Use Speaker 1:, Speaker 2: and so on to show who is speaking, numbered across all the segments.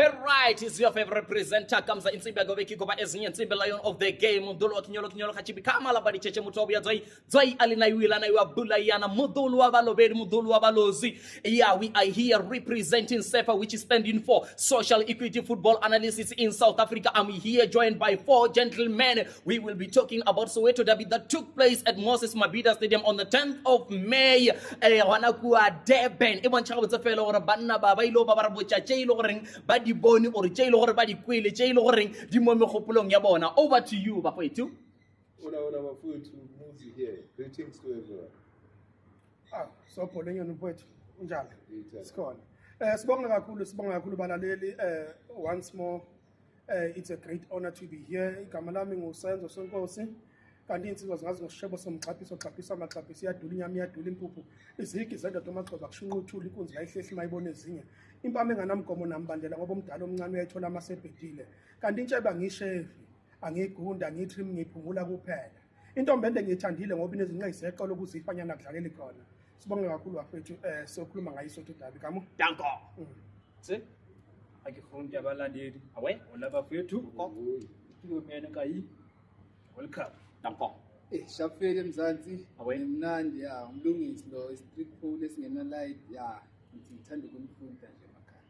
Speaker 1: Okay, right. It's your favorite presenter. Comes in Simba Goveki Goba Ezian Simba Lion of the game. Mudolo Kinyolo Hachibi Kamala Badi Cheche Mutobia Zoi Alina Wilana Bulayana Mudulu Abalobed Mudulu Abalozi. Yeah, we are here representing SEFA, which is standing for Social Equity Football Analysis in South Africa. And we here joined by 4 gentlemen. We will be talking about Soweto Derby that took place at Moses Mabhida Stadium on the 10th of May. Wanakua Nedbank. Ewan Chawa Zafelo or Banna Babailo Babarbocha Chelo Ring. Badi boni or jail or badi quili jail or ring di momo hopulong yabona. Over to you, Bapoitu.
Speaker 2: Una food to Muzi here. Greetings to everyone.
Speaker 3: So Pauline on point. Njalo. Skon. Sibonga kakhulu balaleli. Once more, it's a great honor to be here. Igama lami nguSenzo Sonkosi. Kanti insizwa zingazi ngoshebo somxhaphisa amaxhaphisa iyadula inyama iyadula impuphu izigi zenda tomaqoba kushinqa uthuli inkunzi la ihlehla mayibone ezinye impama enganamgomo nambandela ngoba umdala omncane uyayithola amasebhedile kanti intsheba ngishevi angigunda angitrim ngiphungula kuphela intombi ende ngiyithandile ngoba inezinqa izeqolo ukuzifanyana kudlaleli khona sibonge kakhulu bafethu sokhuluma ngayiSoweto Derby kamo
Speaker 1: Danko.
Speaker 4: Se akifunda abalandeli awe olaba fethu kumene kayi welcome
Speaker 1: Danko.
Speaker 5: Shafeli Mzansi, Mnandi, umlungisi lo street food esingena light ngithanda ukumfunda nje emakhaya.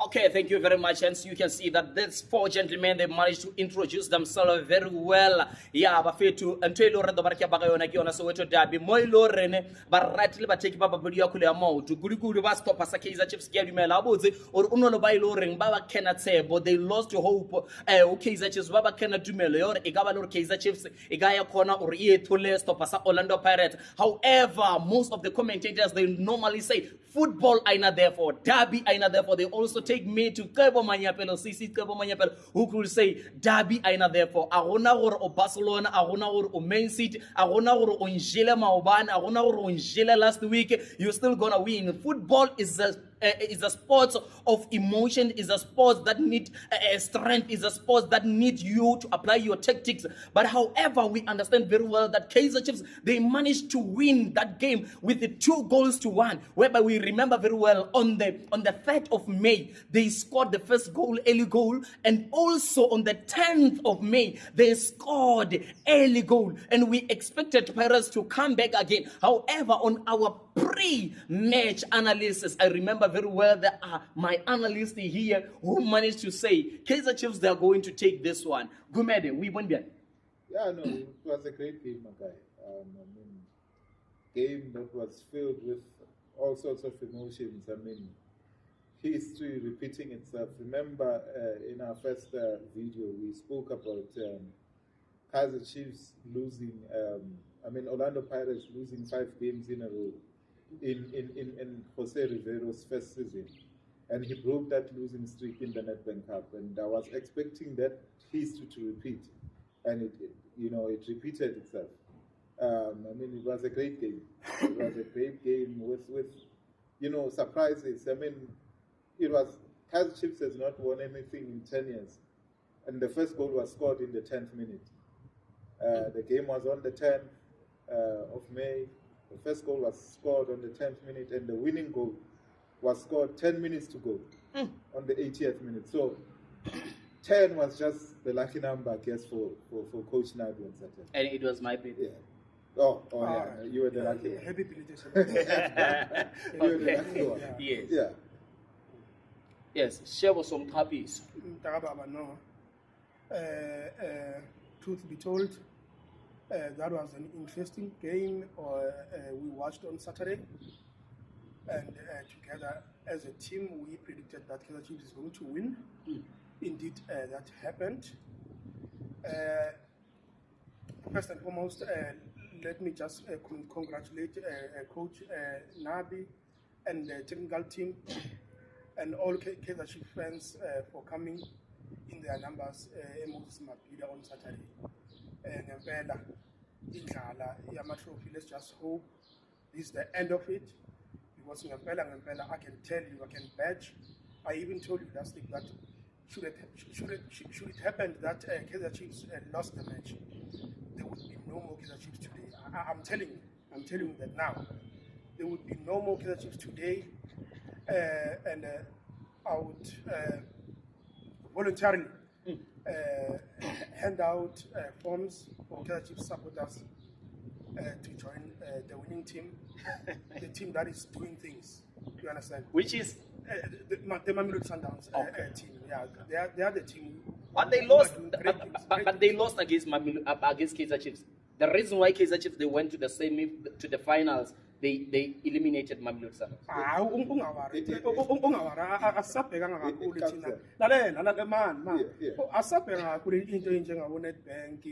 Speaker 1: Okay, thank you very much. And so you can see that these 4 gentlemen, they managed to introduce themselves very well. Yeah, Bafetu, and Taylor and the Barkia Bagayona Giona Soweto Derby, Moilo Rene, but rightly but take Baba Budia Mo to Guru Basto Pasakeza Chiefs Gary Melabozi or Uno Bailo Ring, Baba cannot say, but they lost hope. Okay, Chiefs, Baba cannot do Melior, Egabalo Kaiser Chiefs, Egaya Corner or E Tules to Pasa Orlando Pirates. However, most of the commentators they normally say football aina therefore, derby aina therefore. They also take me to Kebo Manyapelo, CC Kebo Manyapelo, who could say derby aina therefore. Arona or Barcelona, Arona or Man City, Arona or Unjela Mauban, Arona or Unjela last week. You're still gonna win. Football is a sport of emotion, is a sport that need strength, is a sport that need you to apply your tactics. But however, we understand very well that Kaizer Chiefs, they managed to win that game with the 2-1, whereby we remember very well on the 3rd of May, they scored the first goal, early goal, and also on the 10th of May, they scored early goal, and we expected Pirates to come back again. However, on our pre-match analysis, I remember very well that my analyst here who managed to say Kaizer Chiefs, they are going to take this one. Gumede, we won there.
Speaker 2: Yeah, no, it was a great game, my guy. Game that was filled with all sorts of emotions. History repeating itself. Remember, in our first video, we spoke about Kaizer Chiefs losing, Orlando Pirates losing 5 games in a row in Jose Rivero's first season. And he broke that losing streak in the Nedbank Cup. And I was expecting that history to repeat. And it repeated itself. It was a great game. It was a great game with surprises. It was, Kaizer Chiefs has not won anything in 10 years. And the first goal was scored in the 10th minute. The game was on the 10th of May. The first goal was scored on the 10th minute, and the winning goal was scored 10 minutes to go on the 80th minute. So 10 was just the lucky number, I guess, for Coach Nedbank.
Speaker 1: And it was my baby.
Speaker 2: Yeah. Yeah. You were the lucky one.
Speaker 3: Happy belated.
Speaker 2: You were the lucky one.
Speaker 1: Yes.
Speaker 2: Yeah.
Speaker 1: Yes, share with some copies.
Speaker 3: No. Truth be told, that was an interesting game we watched on Saturday. And together as a team, we predicted that Kaizer Chiefs is going to win. Indeed, that happened. First and foremost, let me just congratulate Coach Nabi and the technical team and all Kaizer Chiefs fans for coming in their numbers Moses Mabhida on Saturday. Ngempela indlala yama-trophy, let's just hope this is the end of it, because ngempela I can tell you, I can badge, I even told you last week that should it happen that Kaizer Chiefs lost the match, there would be no more Kaizer Chiefs today. I'm telling you that now. There would be no more Kaizer Chiefs today, and I would voluntarily hand out forms for Kaizer Chiefs supporters to join the winning team, the team that is doing things. You understand?
Speaker 1: Which is,
Speaker 3: the Mamelodi Sundowns team. Yeah, they are the team.
Speaker 1: but they
Speaker 3: who are
Speaker 1: lost.
Speaker 3: doing great things,
Speaker 1: But
Speaker 3: great
Speaker 1: they
Speaker 3: things.
Speaker 1: lost against Kaizer Chiefs. The reason why Kaizer Chiefs they went to the finals, they eliminated Mamelodi Sundowns.
Speaker 3: ungawari asabhekanga kakhulu thina lalela man asabhekanga kakhulu into enjengabo Nedbank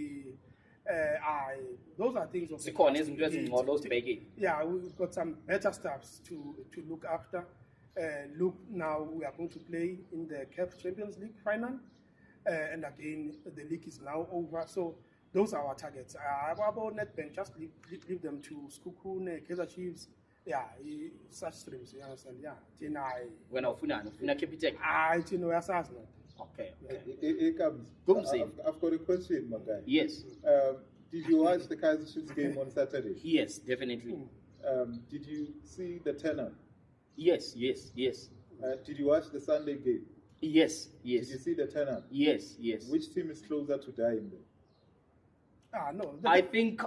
Speaker 3: those are things of the
Speaker 1: Sikhona
Speaker 3: past.
Speaker 1: izinto ezingcono ozibhekile.
Speaker 3: Yeah, we've got some better stuffs to look after. Look, now we are going to play in the CAF Champions League final, and again the league is now over. So those are our targets. About Nedbank, just leave them to Skukune, Kaizer Chiefs. Yeah, such streams. You understand? Yeah,
Speaker 1: When ufuna Capitec. Okay.
Speaker 2: It comes. I've got a question, my guy.
Speaker 1: Yes.
Speaker 2: Did you watch the Kaizer Chiefs game on Saturday?
Speaker 1: Yes, definitely.
Speaker 2: Did you see the turnout?
Speaker 1: Yes.
Speaker 2: Did you watch the Sunday game?
Speaker 1: Yes.
Speaker 2: Did you see the turnout?
Speaker 1: Yes.
Speaker 2: Which team is closer to dying then?
Speaker 3: No.
Speaker 1: I think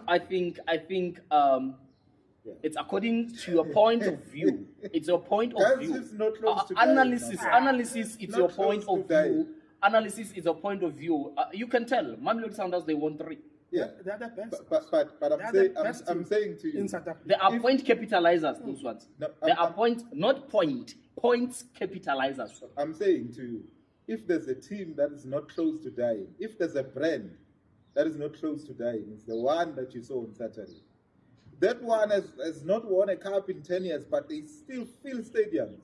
Speaker 1: it's according to your point of view. It's your point of
Speaker 2: Kaizer
Speaker 1: view.
Speaker 2: Chiefs not close to dying,
Speaker 1: Analysis. It's
Speaker 2: Not
Speaker 1: your
Speaker 2: close
Speaker 1: point
Speaker 2: to
Speaker 1: of
Speaker 2: dying.
Speaker 1: view. Analysis is a point of view. You can tell. Mamelodi Sundowns they won 3.
Speaker 2: Yeah.
Speaker 3: They're the best.
Speaker 2: But I'm saying to you,
Speaker 3: in South Africa.
Speaker 1: They are point capitalizers. Those ones.
Speaker 2: No,
Speaker 1: They are points capitalizers.
Speaker 2: I'm saying to you, if there's a team that is not close to dying, if there's a brand that is not close to dying, it's the one that you saw on Saturday. That one has not won a cup in 10 years, but they still fill stadiums.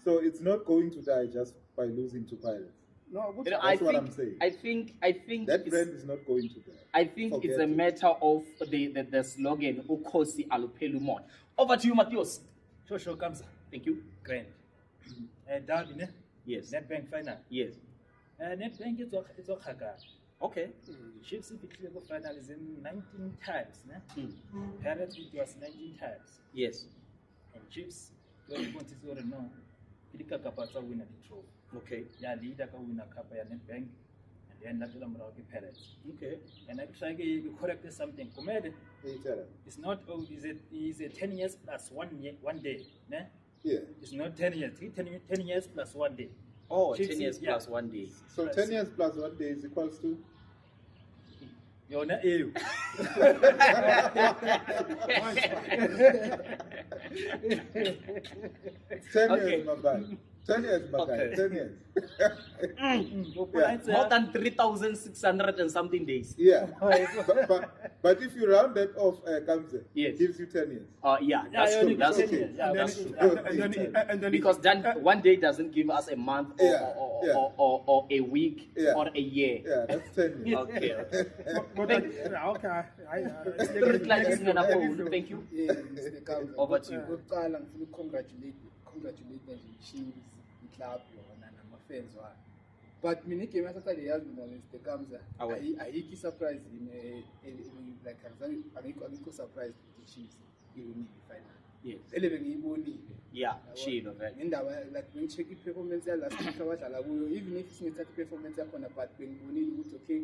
Speaker 2: So it's not going to die just by losing to Pirates.
Speaker 3: No,
Speaker 1: You know,
Speaker 2: That's what I'm saying.
Speaker 1: I think
Speaker 2: That
Speaker 1: it's-
Speaker 2: brand is not going to die.
Speaker 1: I think it's
Speaker 2: Forget
Speaker 1: a
Speaker 2: it.
Speaker 1: matter of the slogan Ukosi Alupelu Mon. Over to you, Matthias.
Speaker 4: Shosho Kamsa.
Speaker 1: Thank you.
Speaker 4: Grand. Derby, ne?
Speaker 1: Yes.
Speaker 4: Nedbank final.
Speaker 1: Yes.
Speaker 4: Nedbank it's okay.
Speaker 1: Okay.
Speaker 4: Chiefs if clear the final is in 19 times, ne?
Speaker 1: Mm.
Speaker 4: Pirates it was 19 times.
Speaker 1: Yes.
Speaker 4: And Chiefs 20 points is already no. Ilika kapatsa win the trophy.
Speaker 1: Okay.
Speaker 4: Ya leader ka win a cup ya Nedbank and then Natula Mraki Pirates.
Speaker 1: Okay.
Speaker 4: And I try to correct something. Comedy. It's not is a 10 years plus 1 day, ne?
Speaker 2: Yeah.
Speaker 4: It's not 10 years. 10 years plus 1 day.
Speaker 1: Oh,
Speaker 4: Chiefs
Speaker 1: 10 years
Speaker 4: is- yeah.
Speaker 1: plus 1 day.
Speaker 2: So 10 years plus 1 day is equals to?
Speaker 4: You're not you.
Speaker 2: 10
Speaker 1: Okay.
Speaker 2: years, my bad. 10 years, my guy.
Speaker 1: Okay.
Speaker 2: 10 years.
Speaker 1: More than 3,600 and something days.
Speaker 2: Yeah. but if you round that off, Kamse,
Speaker 1: Yes.
Speaker 2: gives you 10 years.
Speaker 1: Yeah, that's
Speaker 4: Yeah,
Speaker 1: true.
Speaker 4: only
Speaker 1: That's
Speaker 4: 10
Speaker 1: true.
Speaker 4: years. Yeah,
Speaker 3: And then,
Speaker 1: That's true.
Speaker 3: and then
Speaker 1: Because then 1 day doesn't give us a month or a week
Speaker 2: Yeah.
Speaker 1: or a year.
Speaker 2: Yeah, that's 10 years.
Speaker 1: Okay.
Speaker 3: okay.
Speaker 1: Thank you.
Speaker 5: Yeah, Mr. Kamsa.
Speaker 1: Over to you.
Speaker 5: Okokuqala ngifuna congratulate nje i-Chiefs, i-club yona nama-fans wayo. But mina igame yasathade yazi mina Mr. Kamsa
Speaker 1: Awe.
Speaker 5: ayikho i-surprise like angikho surprised ukuthi i-Chiefs iwinile i-final.
Speaker 1: Yes.
Speaker 5: Ele bengiyibonile.
Speaker 1: Yeah, Shilo, right?
Speaker 5: Ngendaba like bengi-check i-performance yalast week abadlala kuyo, even if singethatha i-performance yakhona, but bengibonile ukuthi okay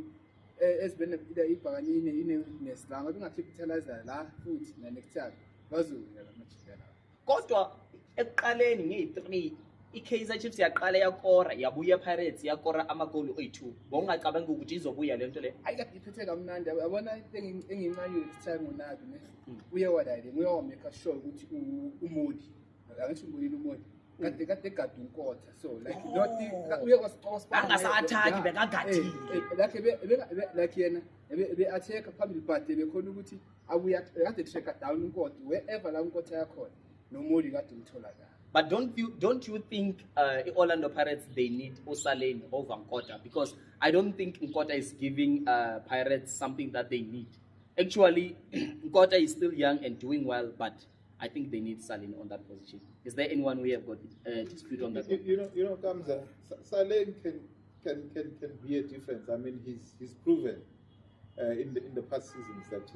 Speaker 5: ezibene ibhakani ine-weakness la ngabe ingacapitalize la futhi na-next time bazowina la majikela.
Speaker 1: Kodwa ekuqaleni ngeyi-3 i-Kaizer Chiefs yaqala yakora yabuya Pirates yakora amagoli oyi-2. Bowungacabangi ukuthi izobuya le nto le.
Speaker 5: Ayikade iphethe kamnandi yabona into engiyimayo this time unabi ne uye wadayile nguye wameka sure ukuthi umodi angithi umbonile umodi kade gade unkotha so like not uye kwasipha
Speaker 1: Angasathaki bekagadile.
Speaker 5: like yena be-attack phambili but bekhona ukuthi abuya kade tracker down unkotha wherever la unkotha yakhona nomodi kade umtholakala.
Speaker 1: But don't you think Orlando Pirates they need Osalane over Nkota? Because I don't think Nkota is giving Pirates something that they need. Actually, Nkota is still young and doing well, but I think they need Salane on that position. Is there anyone we have got dispute on that?
Speaker 2: You know, Kamsa, Saleh can be a difference. I mean, he's proven in the past seasons that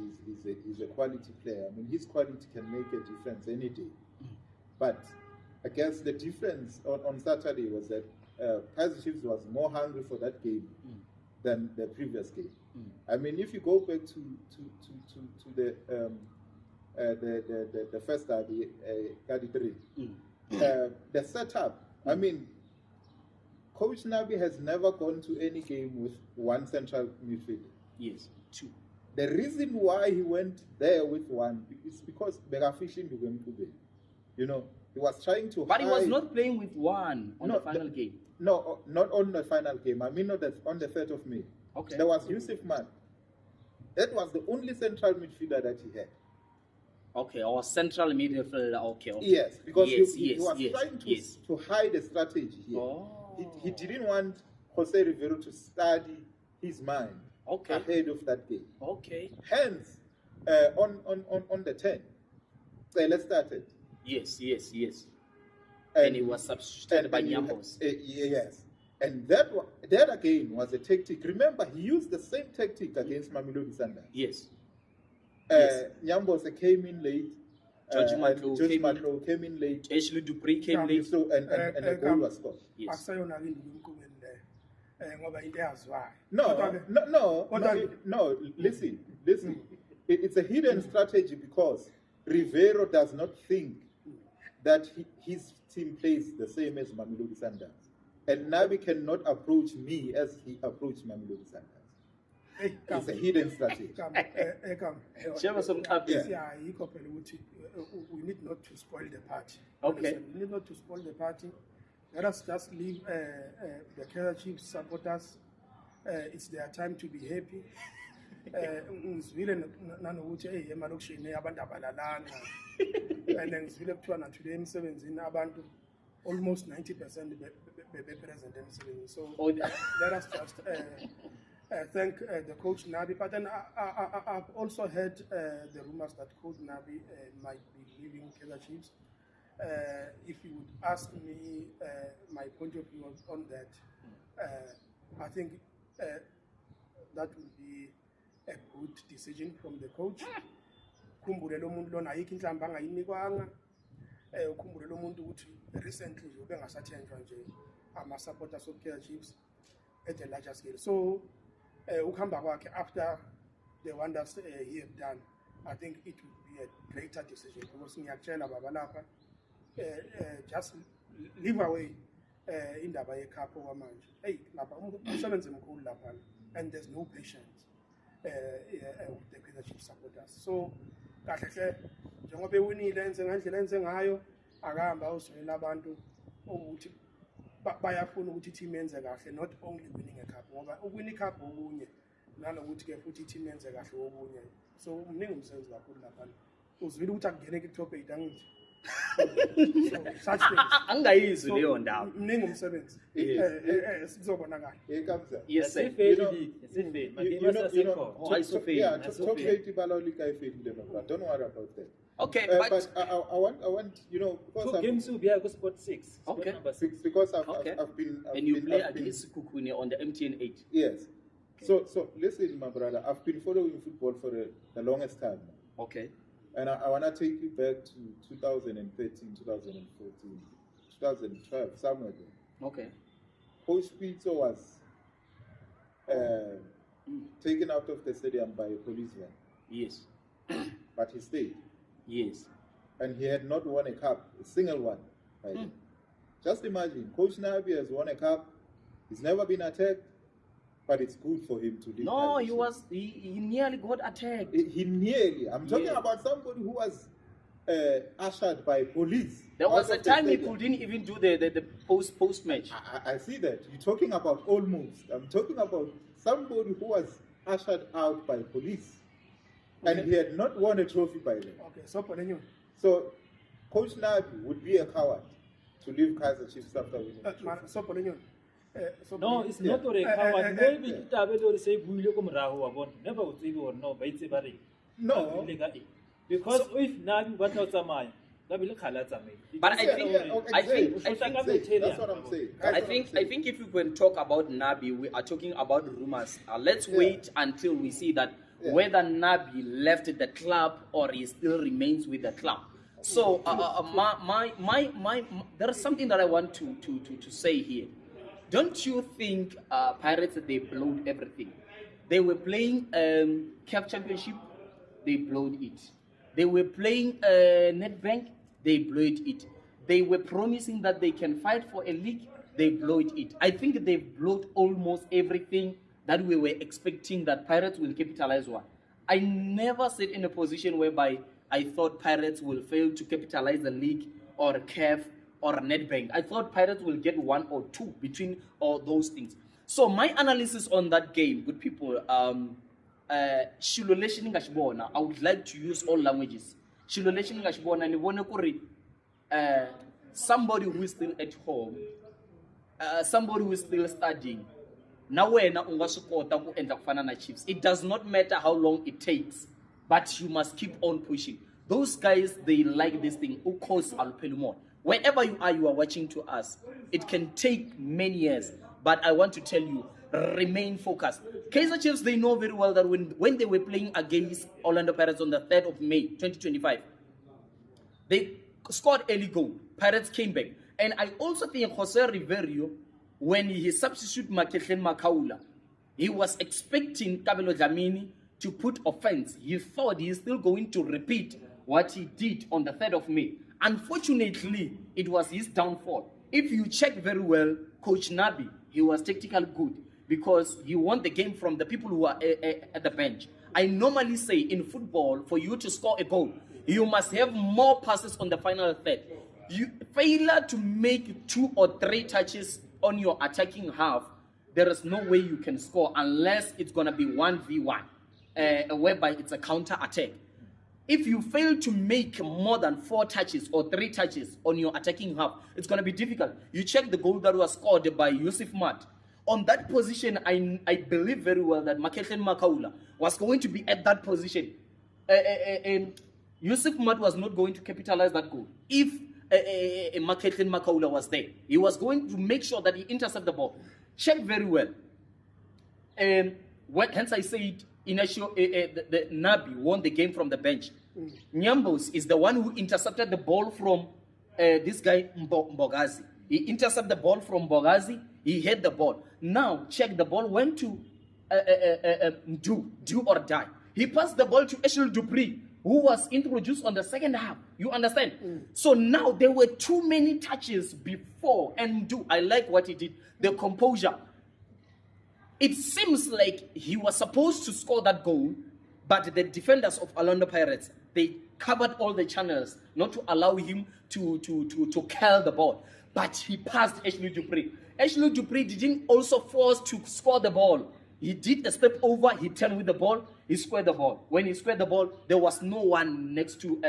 Speaker 2: he's a quality player. I mean, his quality can make a difference any day. But I guess the difference on Saturday was that Kaizer Chiefs was more hungry for that game than the previous game. I mean, if you go back to the first derby, 33, the setup. I mean, Coach Nabi has never gone to any game with one central midfielder.
Speaker 1: Yes, two.
Speaker 2: The reason why he went there with one is because Begafishin you know, he was trying to.
Speaker 1: But he was not playing with one on the final game.
Speaker 2: No, not on the final game. I mean, not that on the 3rd of May.
Speaker 1: Okay.
Speaker 2: There was Yusuf Man. That was the only central midfielder that he had.
Speaker 1: Okay, or central midfielder. Okay.
Speaker 2: Yes, because
Speaker 1: yes,
Speaker 2: he was trying to hide a strategy here.
Speaker 1: Oh.
Speaker 2: He didn't want Jose Rivero to study his mind ahead of that game.
Speaker 1: Okay.
Speaker 2: Hence, on the 10th, let's start it.
Speaker 1: Yes. And he was substituted by Nyambos.
Speaker 2: Yes. And that again was a tactic. Remember, he used the same tactic against Mamelodi Sundowns.
Speaker 1: Yes.
Speaker 2: Nyambos came in late.
Speaker 1: George
Speaker 2: Matlow came in late.
Speaker 1: Ashley Dupree came late.
Speaker 2: So, and the goal was scored.
Speaker 1: Yes.
Speaker 2: No, listen. It's a hidden strategy because Rivero does not think that his team plays the same as Mamelodi Sundowns. And Nabi cannot approach me as he approached Mamelodi Sundowns. It's a hidden strategy.
Speaker 3: We need not to spoil the party.
Speaker 1: Okay.
Speaker 3: We need not to spoil the party. Let us just leave the Kaizer Chiefs supporters. It's their time to be happy. And then almost 90% present. So let us just thank the coach Nabi. But then I've also heard the rumors that Coach Nabi might be leaving Kaizer Chiefs. If you would ask me my point of view on that, I think that would be a good decision from the coach. Ukhumbule lo muntu lona ayikho inhlamba angayinikwanga. Ukhumbule lo muntu ukuthi recently nje ubengasathenjwa nje ama-supporters of Kaizer Chiefs at a larger scale. So ukuhamba kwakhe after the wonders he had done, I think it would be a greater decision because ngiyakutshela baba lapha just leave away indaba yecup okwamanje. Hey, lapha umsebenzi mkhulu lapha and there's no patience with the Kaizer Chiefs supporters. So kahle hle njengoba ewinile enze ngendlela enze ngayo akahamba awuzwela abantu ukuthi bayafuna ukuthi team yenze kahle, not only winning a cup ngoba uwin icup okunye nanokuthi ke futhi team yenze kahle okunye. So mningi umsebenzi kakhulu lapha. Uzwile ukuthi akungene ku-top 8 angithi. Such things.
Speaker 1: Angayizwi leyo ndaba.
Speaker 3: Mningi umsebenzi. Sizobonakala.
Speaker 1: Yes, sir.
Speaker 2: Top 8 balolika ifedile. Don't worry about that.
Speaker 1: Okay,
Speaker 2: but I want, you know, because
Speaker 4: two games will be at spot 6.
Speaker 1: Okay.
Speaker 4: Number 6.
Speaker 2: Because I've been
Speaker 1: and you play against Kukune on the MTN 8.
Speaker 2: Yes. Okay. So listen, my brother. I've been following football for the longest time now.
Speaker 1: Okay.
Speaker 2: And I want to take you back to 2013, 2014, 2012, somewhere there.
Speaker 1: Okay.
Speaker 2: Coach Pizzo was taken out of the stadium by a policeman.
Speaker 1: Yes.
Speaker 2: But he stayed.
Speaker 1: Yes.
Speaker 2: And he had not won a cup, a single one. Right? Just imagine, Coach Nabi has won a cup. He's never been attacked. But it's good for him to leave.
Speaker 1: No, he nearly got attacked.
Speaker 2: He nearly. I'm talking about somebody who was ushered by police.
Speaker 1: There was a time he couldn't even do the post match.
Speaker 2: I see that. You're talking about almost. I'm talking about somebody who was ushered out by police. Okay. And he had not won a trophy by then.
Speaker 3: Okay,
Speaker 2: so Coach Nabi would be a coward to leave Kaizer Chiefs after winning.
Speaker 4: No, it's not a coward. Maybe Tabelo say Builo Kumrahu about never would say or no, but it's a very
Speaker 2: no.
Speaker 4: Because if Nabi went out of mine, that will look at me.
Speaker 1: But I think
Speaker 2: that's what I'm saying.
Speaker 1: I think if you can talk about Nabi, we are talking about rumors. Let's wait until we see that whether Nabi left the club or he still remains with the club. So there is something that I want to say here. don't you think Pirates, they blowed everything? They were playing CAF Championship, they blowed it. They were playing Nedbank, they blowed it. They were promising that they can fight for a league, they blowed it. I think they blowed almost everything that we were expecting that Pirates will capitalize on. I never sit in a position whereby I thought Pirates will fail to capitalize the league or CAF or Nedbank. I thought Pirates will get one or two between all those things. So my analysis on that game, good people, I would like to use all languages. Somebody who is still at home, somebody who is still studying, now Chiefs. It does not matter how long it takes, but you must keep on pushing. Those guys, they like this thing. Wherever you are watching to us. It can take many years, but I want to tell you, remain focused. Kaizer Chiefs, they know very well that when they were playing against Orlando Pirates on the 3rd of May, 2025, they scored early goal. Pirates came back. And I also think Jose Riverio, when he substituted Maketlen Makaula, he was expecting Kabelo Dlamini to put offense. He thought he's still going to repeat what he did on the 3rd of May. Unfortunately, it was his downfall. If you check very well, Coach Nabi, he was tactically good because he won the game from the people who are at the bench. I normally say in football, for you to score a goal, you must have more passes on the final third. You failure to make 2 or 3 touches on your attacking half, there is no way you can score unless it's going to be 1v1, whereby it's a counter attack. If you fail to make more than 4 touches or 3 touches on your attacking half, it's going to be difficult. You check the goal that was scored by Yusuf Mat. On that position, I believe very well that Maketlen Makaula was going to be at that position. Yusuf Mat was not going to capitalize that goal. If Maketlen Makaula was there, he was going to make sure that he intercepted the ball. Check very well. Hence I said, the Nabi won the game from the bench. Nyambos is the one who intercepted the ball from this guy Mbogazi. He intercepted the ball from Mbogazi. He hit the ball. Now check, the ball went to do or die. He passed the ball to Eshel Dupree, who was introduced on the second half. You understand? So now there were too many touches before and do. I like what he did. The composure. It seems like he was supposed to score that goal, but the defenders of Orlando Pirates, they covered all the channels not to allow him to curl the ball. But he passed Ashley Dupree. Ashley Dupree didn't also force to score the ball. He did a step over, he turned with the ball, he squared the ball. When he squared the ball, there was no one next to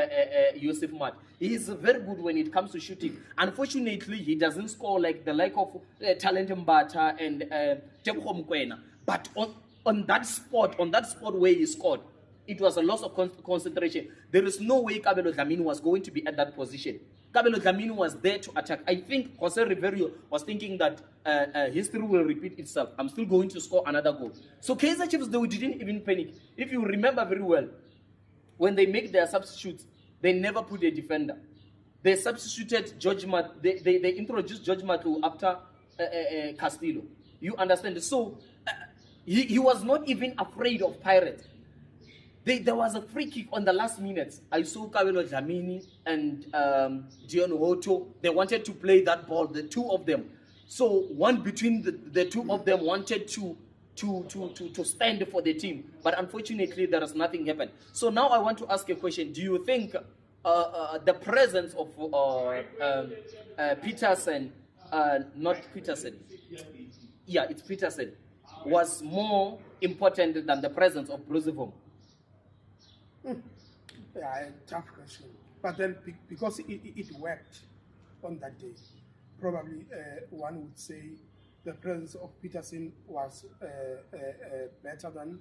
Speaker 1: Yusuf Mat. He is very good when it comes to shooting. Unfortunately, he doesn't score like the like of Talent Mbata and Tebogo Mokoena. But on that spot where he scored, it was a loss of concentration. There is no way Kabelo Dlamini was going to be at that position. Kabelo Dlamini was there to attack. I think Jose Riverio was thinking that history will repeat itself. I'm still going to score another goal. So Kaizer Chiefs, they didn't even panic. If you remember very well, when they make their substitutes, they never put a defender. They substituted George they introduced George Matu after Castillo. You understand? So he was not even afraid of Pirates. There was a free kick on the last minutes. I saw Kabelo Dlamini and Dion Hoto. They wanted to play that ball, the two of them. So one between the two of them wanted to stand for the team. But unfortunately, there is nothing happened. So now I want to ask a question. Do you think the presence of Peterson, not Peterson, yeah, it's Peterson, was more important than the presence of Brucevom?
Speaker 3: Yeah, tough question. But then because it worked on that day, probably one would say the presence of Peterson was better than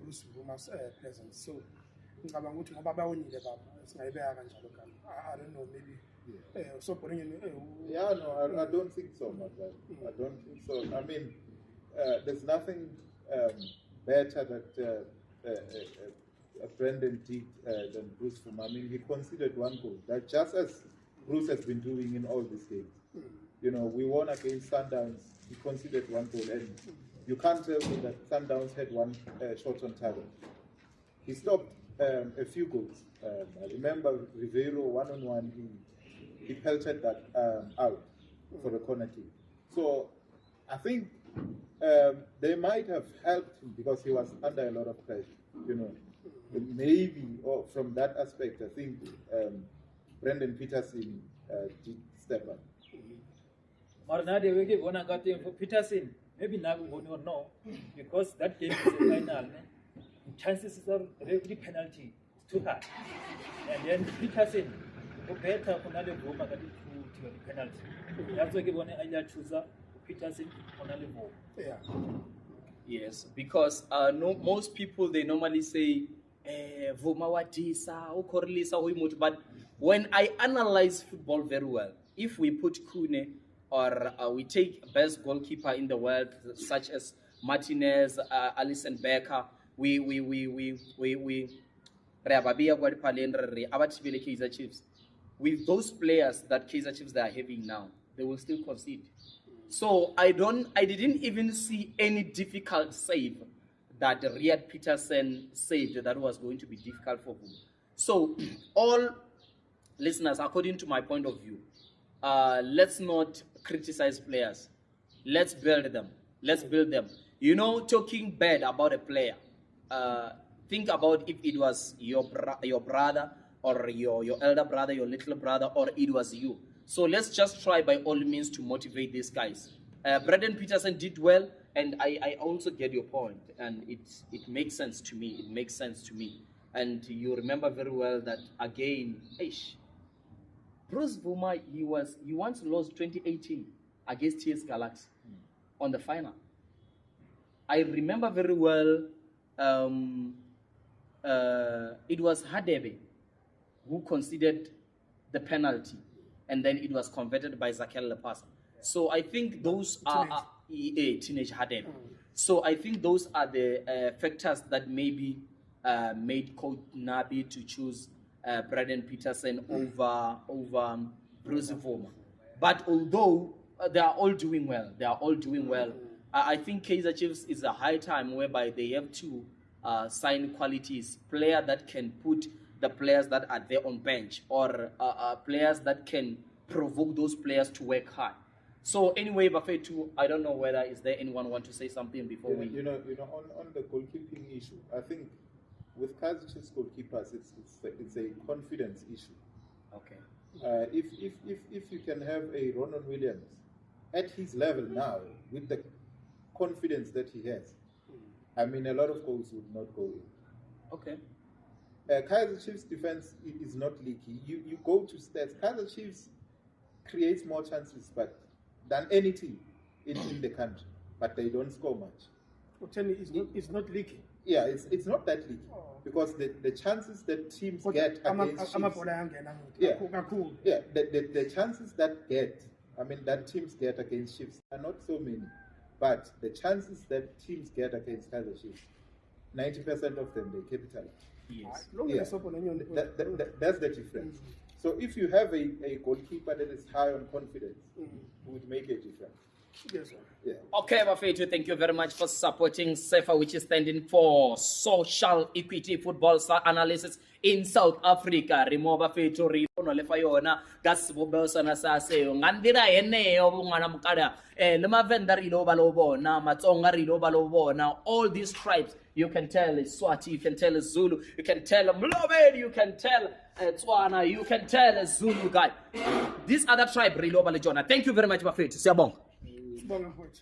Speaker 3: Bruce Vuma's presence. So I don't know, maybe. So
Speaker 2: yeah, no, I don't think so, Mother. I don't think so. I mean, there's nothing better that Brendan did than Bruce Vuma. I mean, he conceded 1 goal. That just as Bruce has been doing in all these games. You know, we won against Sundowns he conceded 1 goal, and you can't tell me that Sundowns had 1 shot on target. He stopped a few goals. I remember Ribeiro 1-on-1, he pelted that out for a corner kick. So I think they might have helped him because he was under a lot of pressure, you know. Maybe, or from that aspect, I think Brendan Peterson did step up.
Speaker 4: Marnade we give one for Peterson. Maybe now we won't know because that game is a final. Chances of every penalty is too high. And then Peterson, who better for another goal, but to the penalty. That's why we want to choose Peterson on another goal.
Speaker 3: Yeah.
Speaker 1: Yes, because most people, they normally say, but when I analyze football very well, if we put Kune or we take best goalkeeper in the world, such as Martinez, Alisson Becker, we with those players that Kaizer Chiefs they are having now, they will still concede. So I didn't even see any difficult save that Riyad Peterson saved that was going to be difficult for him. So all listeners, according to my point of view, let's not criticize players. Let's build them. Let's build them. You know, talking bad about a player, think about if it was your brother or your elder brother, your little brother, or it was you. So let's just try by all means to motivate these guys. Brendan Peterson did well, and I also get your point, and it makes sense to me. It makes sense to me. And you remember very well that again, Bruce Vuma, he once lost 2018 against TS Galaxy on the final. I remember very well. It was Hadebe who conceded the penalty, and then it was converted by Zakel Lepasa. So I think those are teenage Hadebe. So I think those are the factors that maybe made Coach Nabi to choose Brendan Peterson over Bruce Voma. But although they are all doing well, I think Kaizer Chiefs is a high time whereby they have to sign qualities, player that can put the players that are there on bench, or players that can provoke those players to work hard. So anyway, Bafetu, I don't know whether is there anyone want to say something before we.
Speaker 2: You know, on the goalkeeping issue, I think with Kaizer Chiefs goalkeepers, it's a confidence issue.
Speaker 1: Okay.
Speaker 2: If you can have a Ronan Williams at his level now with the confidence that he has, I mean, a lot of goals would not go in.
Speaker 1: Okay.
Speaker 2: Kaizer Chiefs defense is not leaky. You go to stats. Kaizer Chiefs creates more chances than any team in the country, but they don't score much.
Speaker 3: It's not leaky.
Speaker 2: Yeah, it's not that leaky because the chances that teams get against Chiefs, the chances that teams get against Chiefs are not so many, but the chances that teams get against Kaizer Chiefs, 90% of them they capitalize.
Speaker 1: Yes.
Speaker 2: That's the difference. So if you have a goalkeeper that is high on confidence, it would make a difference.
Speaker 3: Yes, sir.
Speaker 2: Yeah.
Speaker 1: Okay, Bafetu, thank you very much for supporting SEFA, which is standing for Social Equity Football Analysis in South Africa. Remove Bafetu rifono le fayona gas bobelsana sa seo ngandira eneyo bungwana mukada lema venda rilo balobona matsonga rilo balobona. All these tribes, you can tell is Swati, you can tell is Zulu, you can tell Mlobed, you can tell Tswana, you can tell a Zulu guy. This other tribe rilo balejona. Thank you very much, Bafetu. Siyabonga.
Speaker 3: Sibonga mfowethu.